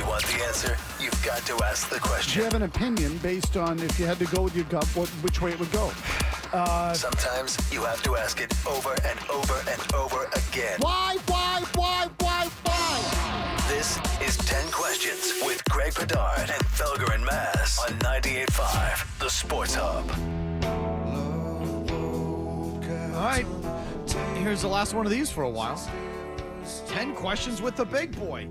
want the answer? You've got to ask the Do question. you have an opinion based on if you had to go with your gut, which way it would go? Sometimes you have to ask it over and over and over again. Why? This is 10 Questions with Greg Bedard and Felger and Mazz on 98.5, The Sports Hub. All right, here's the last one of these for a while. 10 questions with the big boy.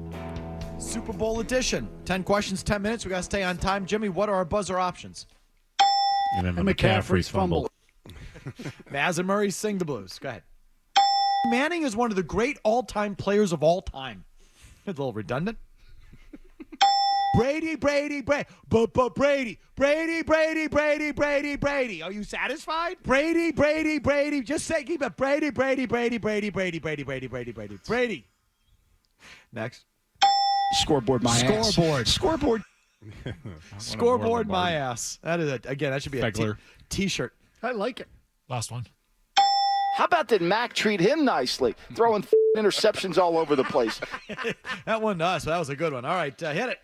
Super Bowl edition. 10 questions, 10 minutes. We got to stay on time. Jimmy, what are our buzzer options? And McCaffrey's fumble. Mazz and Murray sing the blues. Go ahead. Manning is one of the great all-time players of all time. A little redundant. Brady. Are you satisfied? Brady. Just say, keep it. Brady. Next. Scoreboard, my ass. Scoreboard. Scoreboard, my ass. That is again. That should be Felger. a T-shirt. I like it. Last one. How about did Mac treat him nicely, throwing interceptions all over the place? That one to us. That was a good one. All right, hit it.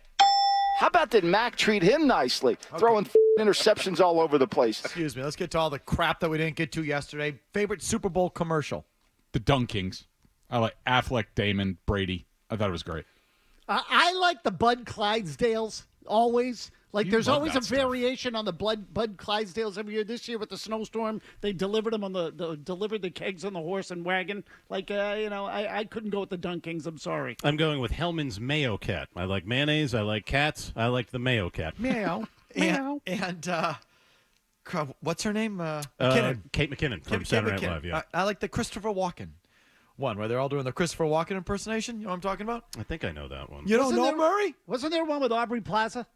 How about did Mac treat him nicely, throwing interceptions all over the place? Excuse me. Let's get to all the crap that we didn't get to yesterday. Favorite Super Bowl commercial? The Dunkings. I like Affleck, Damon, Brady. I thought it was great. I like the Bud Clydesdales always. Like, You there's love always that a stuff. variation on the Bud Clydesdales every year. This year with the snowstorm, they delivered them on delivered the kegs on the horse and wagon. Like, I couldn't go with the Dunkings. I'm sorry. I'm going with Hellman's Mayo Cat. I like mayonnaise. I like cats. I like the Mayo Cat. Meow. And what's her name? McKinnon. Kate McKinnon from Kate Saturday Night McKinnon. Live. Yeah, I like the Christopher Walken one where they're all doing the Christopher Walken impersonation. You know what I'm talking about? I think I know that one. You don't Wasn't know there- Murray? Wasn't there one with Aubrey Plaza?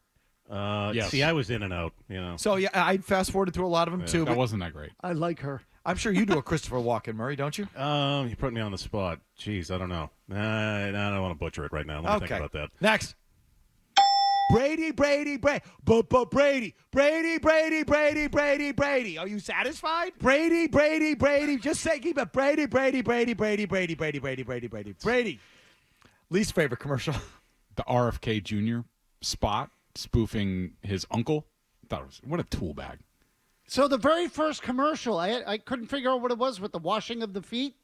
Yes. See, I was in and out. You know. So yeah, I fast forwarded through a lot of them too. That But wasn't that great. I like her. I'm sure you do a Christopher Walken, Murray, don't you? You put me on the spot. Jeez, I don't know. I don't want to butcher it right now. Let me think about that. Next. Brady. Are you satisfied? Brady. Just say, keep it. Brady. Least favorite commercial. The RFK Jr. spot spoofing his uncle. Thought it was what a tool bag. So the very first commercial, I couldn't figure out what it was with the washing of the feet.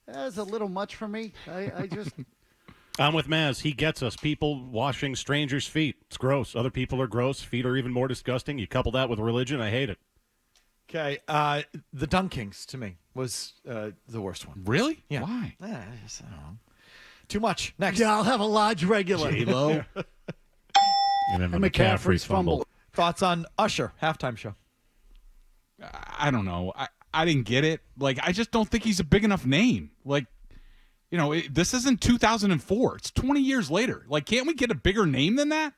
That was a little much for me. I just... I'm with Mazz. He gets us. People washing strangers' feet. It's gross. Other people are gross. Feet are even more disgusting. You couple that with religion, I hate it. Okay. The Dunkings, to me, was the worst one. Really? Yeah. Why? I don't know. Too much. Next. Yeah, I'll have a large regular. J-Lo. And McCaffrey's fumble. Thoughts on Usher, halftime show? I don't know. I didn't get it. Like, I just don't think he's a big enough name. Like, this isn't 2004. It's 20 years later. Like, can't we get a bigger name than that?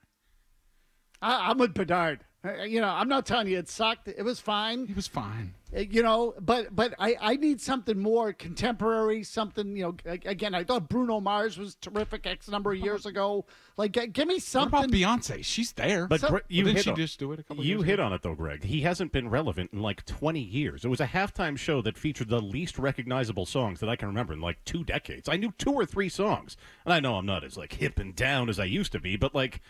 I'm with Bedard. I'm not telling you it sucked. It was fine. He was fine. But I need something more contemporary, something, again, I thought Bruno Mars was terrific X number of years ago. Like, give me What something. about Beyonce? She's there. But you didn't hit she on, just do it a couple you years hit ago? on it, though, Greg. He hasn't been relevant in like 20 years. It was a halftime show that featured the least recognizable songs that I can remember in like 2 decades. I knew 2 or 3 songs. And I know I'm not as like hip and down as I used to be, but like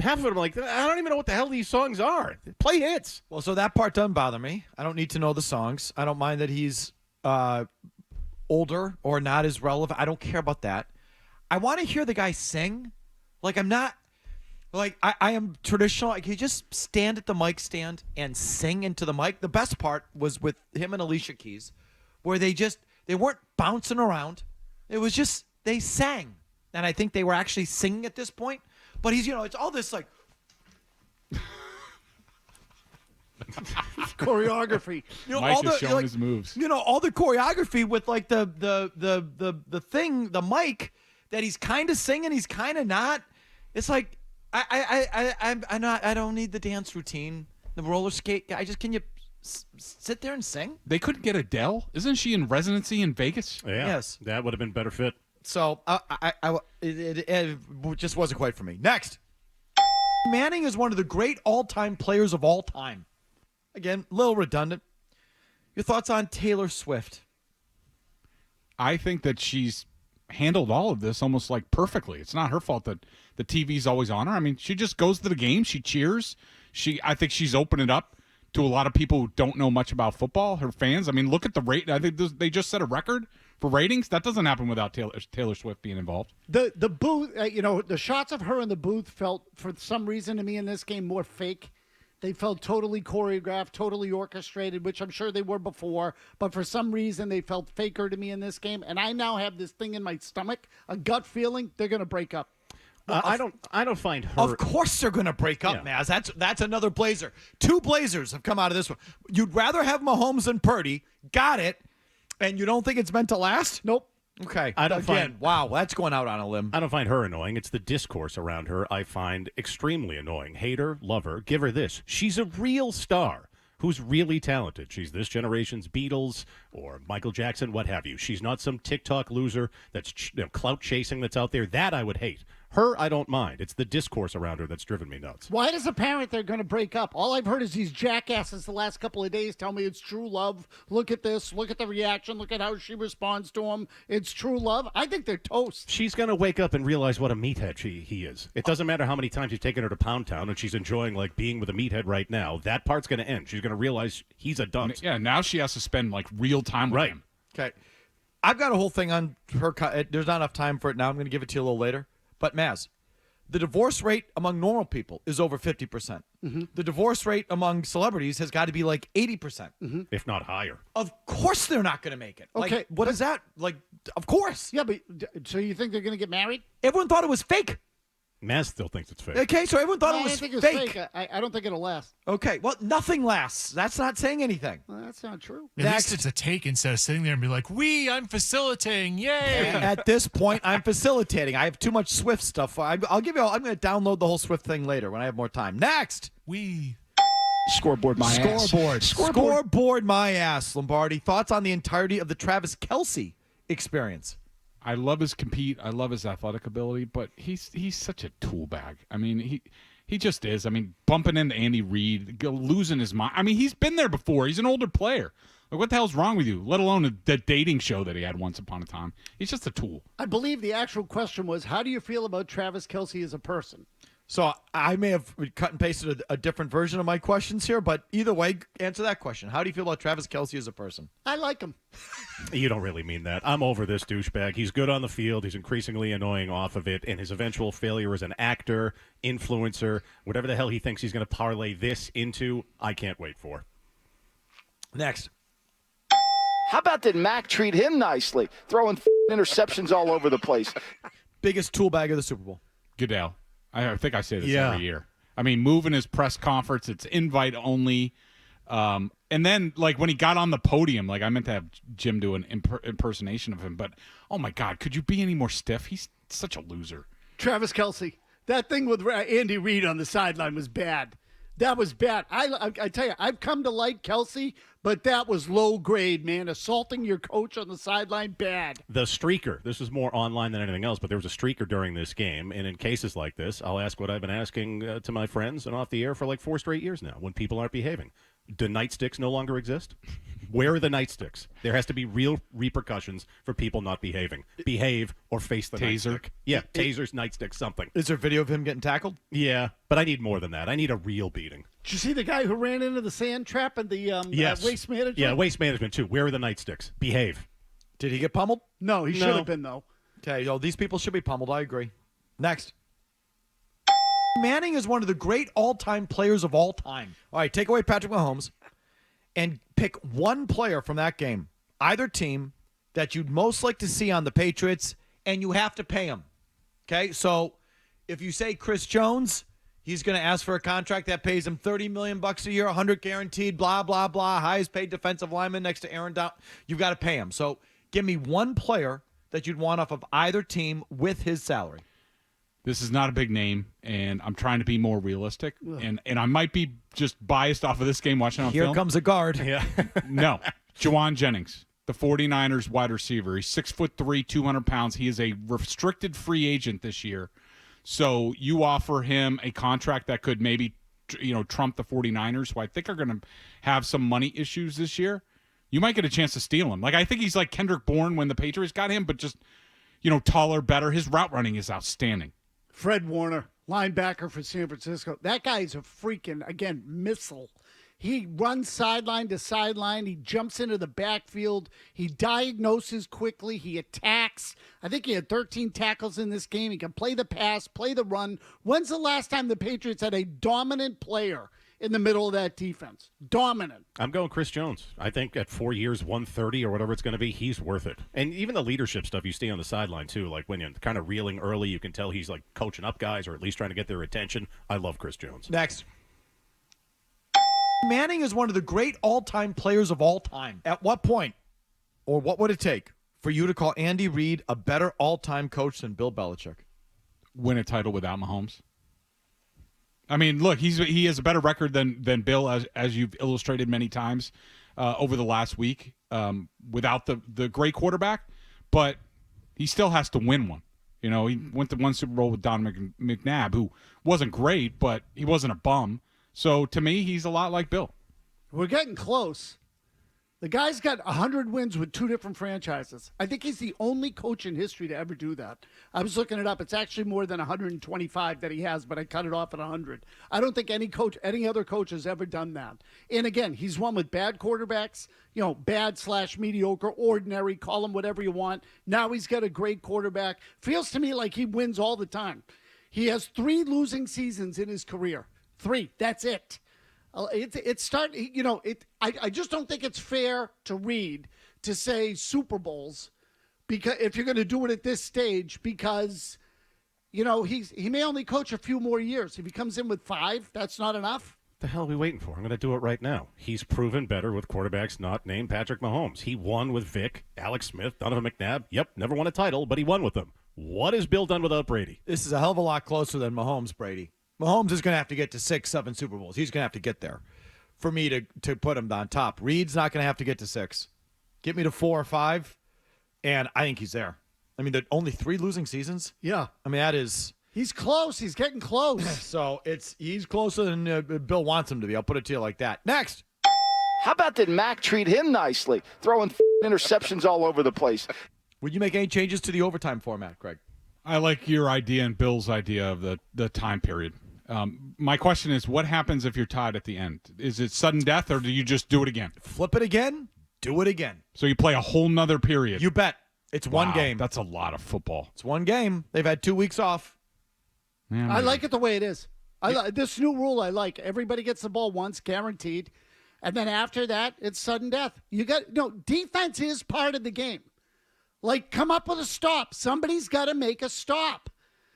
half of it I'm like, I don't even know what the hell these songs are. Play hits. Well, so that part doesn't bother me. I don't need to know the songs. I don't mind that he's older or not as relevant. I don't care about that. I want to hear the guy sing. Like, I'm not... Like, I am traditional. Like, he just stand at the mic stand and sing into the mic. The best part was with him and Alicia Keys, where they weren't bouncing around. It was just, they sang. And I think they were actually singing at this point. But he's, it's all this, like... choreography. Mike all is the, showing like, his moves. all the choreography with, like, the thing, the mic, that he's kind of singing, he's kind of not. It's like... I don't need the dance routine, the roller skate. Can you sit there and sing? They couldn't get Adele? Isn't she in residency in Vegas? Yeah. Yes. That would have been better fit. So it just wasn't quite for me. Next, Manning is one of the great all-time players of all time. Again, a little redundant. Your thoughts on Taylor Swift? I think that she's handled all of this almost like perfectly. It's not her fault that the TV's always on her. I mean, she just goes to the game. She cheers. I think she's opened it up to a lot of people who don't know much about football, her fans. I mean, look at the rate. I think they just set a record for ratings. That doesn't happen without Taylor Swift being involved. The booth, the shots of her in the booth felt, for some reason to me in this game, more fake. They felt totally choreographed, totally orchestrated, which I'm sure they were before. But for some reason, they felt faker to me in this game. And I now have this thing in my stomach, a gut feeling they're going to break up. I don't find her. Of course they're going to break up, Yeah. Mazz. That's another Blazer. 2 Blazers have come out of this one. You'd rather have Mahomes than Purdy. Got it. And you don't think it's meant to last? Nope. Okay. Again, wow, that's going out on a limb. I don't find her annoying. It's the discourse around her I find extremely annoying. Hate her, love her, give her this. She's a real star who's really talented. She's this generation's Beatles or Michael Jackson, what have you. She's not some TikTok loser that's clout chasing that's out there. That I would hate. Her, I don't mind. It's the discourse around her that's driven me nuts. Why does apparent they're going to break up? All I've heard is these jackasses the last couple of days tell me it's true love. Look at this. Look at the reaction. Look at how she responds to him. It's true love. I think they're toast. She's going to wake up and realize what a meathead he is. It doesn't matter how many times you've taken her to Pound Town and she's enjoying like being with a meathead right now. That part's going to end. She's going to realize he's a dunce. Yeah, now she has to spend like real time with him. Okay. I've got a whole thing on her. There's not enough time for it now. I'm going to give it to you a little later. But Mazz, the divorce rate among normal people is over 50%. Mm-hmm. The divorce rate among celebrities has got to be like 80%. Mm-hmm. If not higher. Of course they're not going to make it. Okay, Like, what is that? Like, of course. Yeah, but so you think they're going to get married? Everyone thought it was fake. Mazz still thinks it's fake. Okay, so everyone thought No, it I was didn't think it was fake. I don't think it'll last. Okay, well, nothing lasts. That's not saying anything. Well, that's not true. At least it's a take instead of sitting there and be like, I'm facilitating. Yay. At this point, I'm facilitating. I have too much Swift stuff. I'll give you all, I'm going to download the whole Swift thing later when I have more time. Next. Scoreboard my ass. Scoreboard my ass, Lombardi. Thoughts on the entirety of the Travis Kelce experience? I love his compete. I love his athletic ability, but he's such a tool bag. I mean, he just is. I mean, bumping into Andy Reid, losing his mind. I mean, he's been there before. He's an older player. Like, what the hell's wrong with you? Let alone the dating show that he had once upon a time. He's just a tool. I believe the actual question was, how do you feel about Travis Kelce as a person? So I may have cut and pasted a different version of my questions here, but either way, answer that question. How do you feel about Travis Kelce as a person? I like him. You don't really mean that. I'm over this douchebag. He's good on the field. He's increasingly annoying off of it. And his eventual failure as an actor, influencer, whatever the hell he thinks he's going to parlay this into, I can't wait for. Next. How about did Mac treat him nicely, throwing interceptions all over the place? Biggest tool bag of the Super Bowl. Goodell. I think I say this every year. I mean, moving his press conference, it's invite only. And then, like, when he got on the podium, like, I meant to have Jim do an impersonation of him, but, oh, my God, could you be any more stiff? He's such a loser. Travis Kelce. That thing with Andy Reid on the sideline was bad. That was bad. I tell you, I've come to like Kelce, but that was low grade, man. Assaulting your coach on the sideline, bad. The streaker. This is more online than anything else, but there was a streaker during this game. And in cases like this, I'll ask what I've been asking to my friends and off the air for like 4 straight years now when people aren't behaving. Do nightsticks no longer exist? Where are the nightsticks? There has to be real repercussions for people not behaving. Behave or face the Taser. nightstick. Yeah, tasers, nightsticks, something. Is there video of him getting tackled? Yeah, but I need more than that. I need a real beating. Did you see the guy who ran into the sand trap and the waste management? Yeah, waste management too. Where are the nightsticks? Behave. Did he get pummeled? No, he should have been, though. Okay, these people should be pummeled. I agree. Next. Manning is one of the great all-time players of all time. All right, take away Patrick Mahomes and pick one player from that game, either team, that you'd most like to see on the Patriots, and you have to pay him. Okay, so if you say Chris Jones, he's going to ask for a contract that pays him $30 million a year, 100 guaranteed, blah, blah, blah, highest paid defensive lineman next to Aaron Donald. You've got to pay him. So give me one player that you'd want off of either team with his salary. This is not a big name, and I'm trying to be more realistic. And I might be just biased off of this game watching on Here film. comes a guard. Yeah. No. Jawan Jennings, the 49ers wide receiver. He's 6'3", 200 pounds. He is a restricted free agent this year. So you offer him a contract that could maybe, trump the 49ers, who I think are going to have some money issues this year. You might get a chance to steal him. Like, I think he's like Kendrick Bourne when the Patriots got him, but just, taller, better. His route running is outstanding. Fred Warner, linebacker for San Francisco. That guy is a freaking, again, missile. He runs sideline to sideline. He jumps into the backfield. He diagnoses quickly. He attacks. I think he had 13 tackles in this game. He can play the pass, play the run. When's the last time the Patriots had a dominant player in the middle of that defense? Dominant. I'm going Chris Jones. I think at 4 years, 130 or whatever it's going to be, he's worth it. And even the leadership stuff you see on the sideline, too, like when you're kind of reeling early, you can tell he's like coaching up guys or at least trying to get their attention. I love Chris Jones. Next. Manning is one of the great all-time players of all time. At what point, or what would it take for you to call Andy Reid a better all-time coach than Bill Belichick? Win a title without Mahomes. I mean, look, he has a better record than Bill, as you've illustrated many times over the last week, without the great quarterback. But he still has to win one. He went to one Super Bowl with Don McNabb, who wasn't great, but he wasn't a bum. So, to me, he's a lot like Bill. We're getting close. The guy's got 100 wins with 2 different franchises. I think he's the only coach in history to ever do that. I was looking it up. It's actually more than 125 that he has, but I cut it off at 100. I don't think any other coach has ever done that. And, again, he's won with bad quarterbacks, bad/mediocre, ordinary, call him whatever you want. Now he's got a great quarterback. Feels to me like he wins all the time. He has 3 losing seasons in his career. 3. That's it. I just don't think it's fair to Reid to say Super Bowls because if you're going to do it at this stage, because he may only coach a few more years. If he comes in with 5, that's not enough. The hell are we waiting for? I'm going to do it right now. He's proven better with quarterbacks not named Patrick Mahomes. He won with Vic, Alex Smith, Donovan McNabb. Yep, never won a title, but he won with them. What has Bill done without Brady? This is a hell of a lot closer than Mahomes, Brady. Mahomes is going to have to get to 6, 7 Super Bowls. He's going to have to get there for me to put him on top. Reid's not going to have to get to 6. Get me to 4 or 5, and I think he's there. I mean, only 3 losing seasons. Yeah. I mean, that is... He's close. He's getting close. So he's closer than Bill wants him to be. I'll put it to you like that. Next. How about did Mac treat him nicely, throwing interceptions all over the place? Would you make any changes to the overtime format, Greg? I like your idea and Bill's idea of the time period. My question is, what happens if you're tied at the end? Is it sudden death, or do you just do it again? Flip it again, do it again. So you play a whole nother period. You bet. It's one Wow, game. That's a lot of football. It's one game. They've had 2 weeks off. Yeah, I like it the way it is. This new rule I like. Everybody gets the ball once, guaranteed. And then after that, it's sudden death. Defense is part of the game. Like, come up with a stop. Somebody's got to make a stop.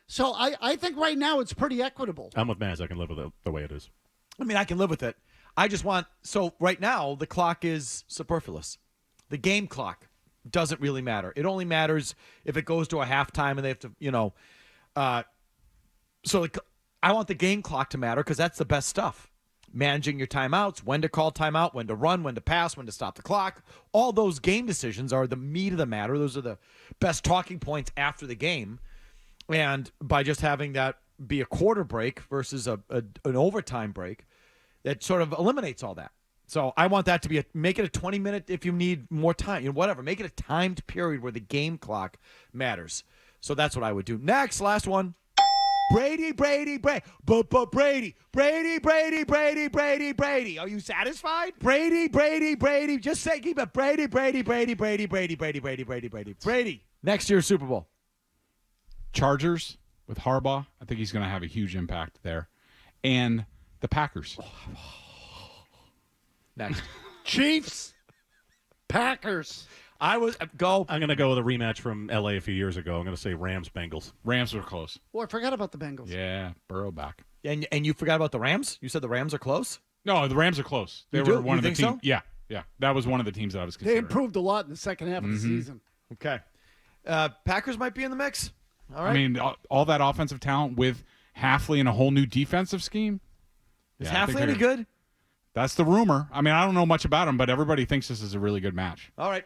So I think right now it's pretty equitable. I'm with Mazz. I can live with it the way it is. I mean, I can live with it. I just want – so right now the clock is superfluous. The game clock doesn't really matter. It only matters if it goes to a halftime and they have to, so I want the game clock to matter because that's the best stuff. Managing your timeouts, when to call timeout, when to run, when to pass, when to stop the clock. All those game decisions are the meat of the matter. Those are the best talking points after the game. And by just having that be a quarter break versus an overtime break, that sort of eliminates all that. So I want that to be make it a 20-minute if you need more time, whatever. Make it a timed period where the game clock matters. So that's what I would do. Next, last one. Brady. Are you satisfied? Brady. Just say, keep it Brady. Next year's Super Bowl. Chargers with Harbaugh. I think he's going to have a huge impact there. And the Packers. Next. Chiefs, Packers. I'm going to go with a rematch from L.A. a few years ago. I'm going to say Rams-Bengals. Rams were close. Oh, I forgot about the Bengals. Yeah, Burrow back. And you forgot about the Rams? You said the Rams are close? No, the Rams are close. They You were do? one You of the think teams. so? Yeah. That was one of the teams that I was They considering. improved a lot in the second half of the season. Okay. Packers might be in the mix. All right. I mean, all that offensive talent with Hafley and a whole new defensive scheme. Is Yeah, I think Hafley any they're- good? That's the rumor. I mean, I don't know much about him, but everybody thinks this is a really good match. All right.